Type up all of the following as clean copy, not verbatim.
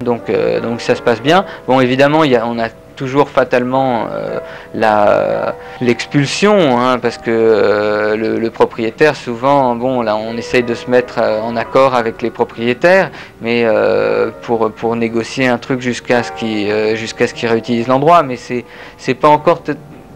Donc ça se passe bien. Bon, évidemment, on a toujours fatalement l'expulsion, hein, parce que le propriétaire, souvent, bon, là on essaye de se mettre en accord avec les propriétaires, mais pour négocier un truc jusqu'à ce qu'ils réutilisent l'endroit, mais c'est pas encore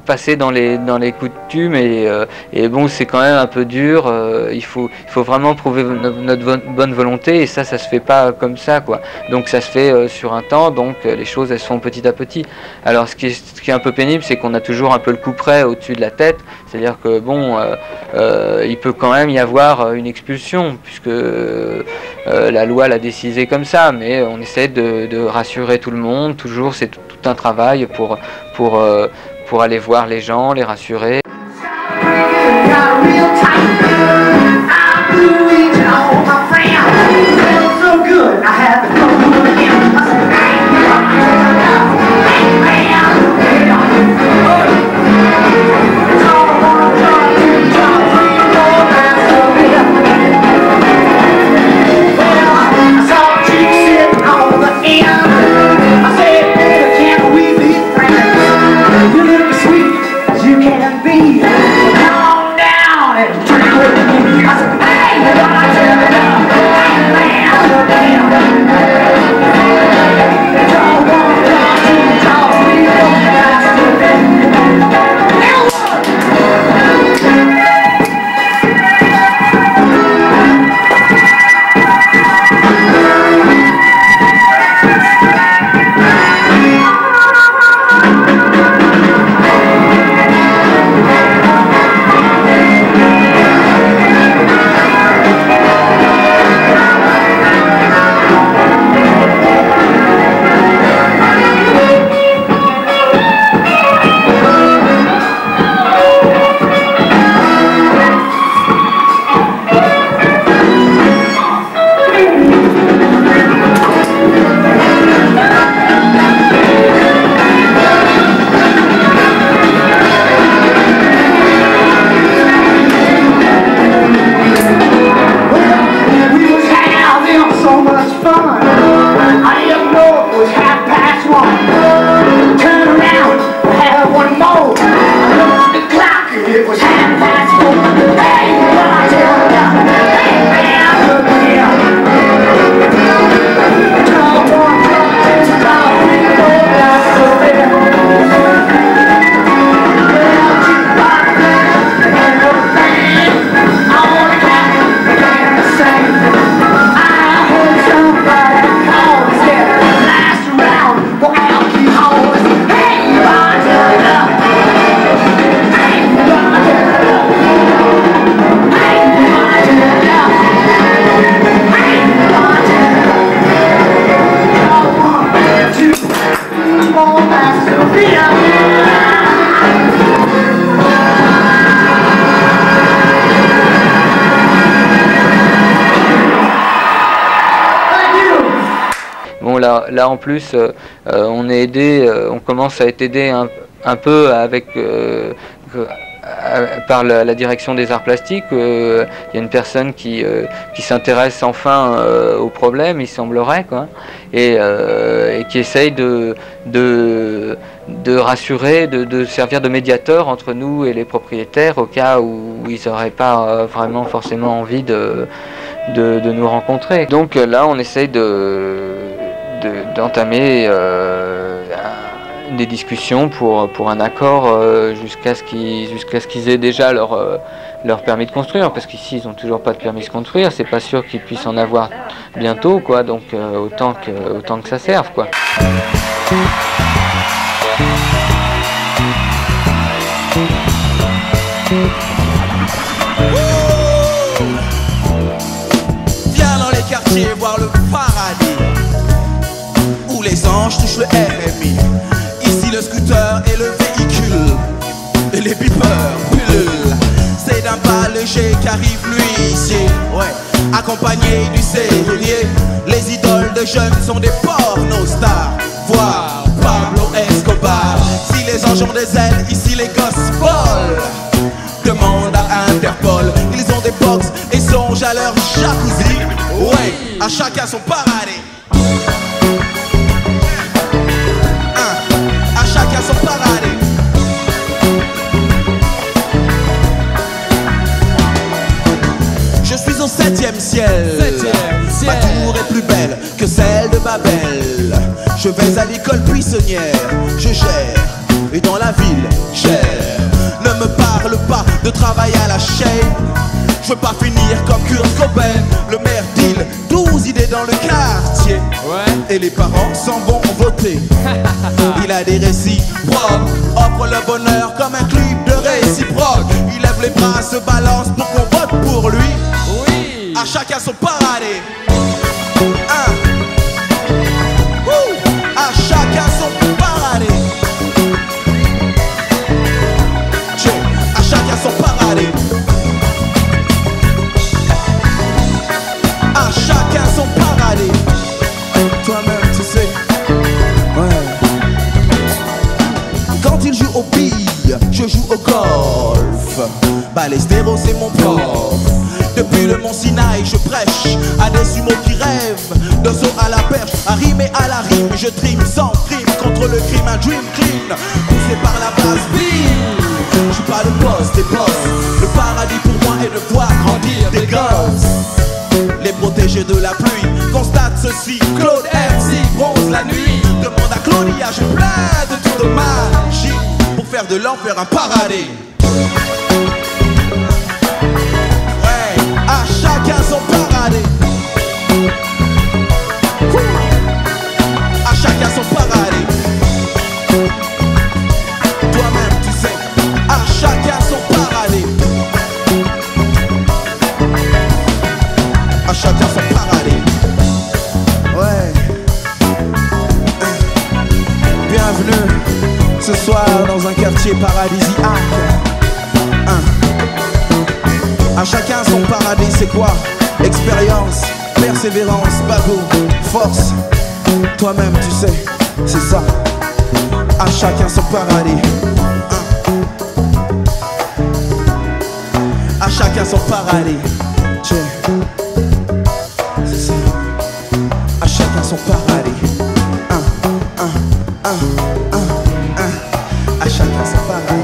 passer dans les coutumes, et bon, c'est quand même un peu dur. Il faut vraiment prouver notre bonne volonté, et ça se fait pas comme ça, quoi. Donc ça se fait sur un temps, donc les choses elles se font petit à petit. Alors ce qui est un peu pénible, c'est qu'on a toujours un peu le couperet au-dessus de la tête, c'est-à-dire que bon, il peut quand même y avoir une expulsion, puisque la loi l'a décidé comme ça, mais on essaie de rassurer tout le monde. Toujours, c'est tout un travail pour aller voir les gens, les rassurer. Bon, là en plus, on est aidé, on commence à être aidé un peu avec par la direction des arts plastiques. Il y a une personne qui s'intéresse enfin au problème, il semblerait, quoi, et qui essaye de rassurer, de servir de médiateur entre nous et les propriétaires, au cas où ils n'auraient pas vraiment forcément envie de nous rencontrer. Donc là, on essaye d'entamer des discussions pour un accord jusqu'à ce qu'ils aient déjà leur permis de construire, parce qu'ici ils n'ont toujours pas de permis de construire, c'est pas sûr qu'ils puissent en avoir bientôt, quoi, donc autant que ça serve, quoi. Viens dans les quartiers voir le paradis, où les anges touchent le RMI. Ici le scooter et le véhicule, et les beepers pullulent. C'est d'un pas léger qu'arrive l'huissier, ouais, accompagné du serrurier. Les idoles de jeunes sont des porno-stars, voir Pablo Escobar. Si les anges ont des ailes, ici les gosses volent. Demande à Interpol, ils ont des box et songent à leur jacuzzi. Ouais, à chacun son paradis. ciel. Ma tour est plus belle que celle de Babel. Je vais à l'école buissonnière, je gère, et dans la ville, gère. Ne me parle pas de travail à la chaîne. Je veux pas finir comme Kurt Cobain. Le maire deal 12 idées dans le quartier, et les parents s'en vont voter. Il a des récits propres, offre le bonheur comme un clip de réciproque. Il lève les bras, se balance pour qu'on vote pour lui. Oui. À chacun son paradis. À chacun son paradis. À chacun son paradis. À chacun son paradis. Toi-même tu sais. Quand il joue aux billes, je joue au golf. Balestero c'est mon prof. Depuis le mont Sinaï je prêche à des sumos qui rêvent de saut à la perche, à rimer à la rime. Je trime sans crime contre le crime, un dream clean poussé par la base ville. Je suis pas le boss des boss. Le paradis pour moi est de voir grandir des gosses. Les protégés de la pluie constatent ceci. Claude MC bronze la nuit. Demande à Claudia, j'ai plein de tours de magie pour faire de l'enfer un paradis. À chacun son paradis. À chacun son paradis. Toi-même tu sais. À chacun son paradis. À chacun son paradis. Ouais. Bienvenue ce soir dans un quartier paradisiaque. À chacun son paradis, c'est quoi? Expérience, persévérance, bagot, force. Toi-même tu sais, c'est ça. À chacun son paradis. À chacun son paradis. C'est ça. À chacun son paradis. À chacun son paradis.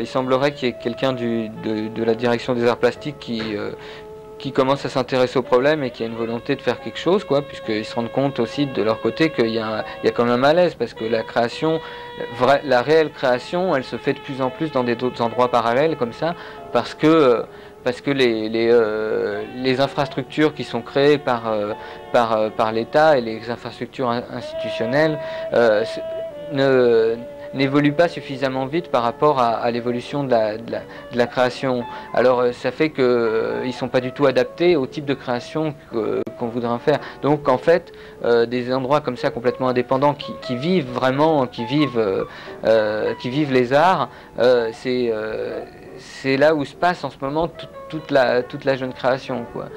Il semblerait qu'il y ait quelqu'un de la direction des arts plastiques qui commence à s'intéresser au problème et qui a une volonté de faire quelque chose, quoi, puisqu'ils se rendent compte aussi de leur côté qu'il y a quand même un malaise, parce que la création, la réelle création, elle se fait de plus en plus dans d'autres endroits parallèles comme ça, parce que les infrastructures qui sont créées par l'État et les infrastructures institutionnelles n'évoluent pas suffisamment vite par rapport à l'évolution de la création. Alors ça fait qu'ils ne sont pas du tout adaptés au type de création qu'on voudrait en faire. Donc en fait, des endroits comme ça complètement indépendants qui vivent vraiment, qui vivent les arts, c'est là où se passe en ce moment toute la jeune création, quoi.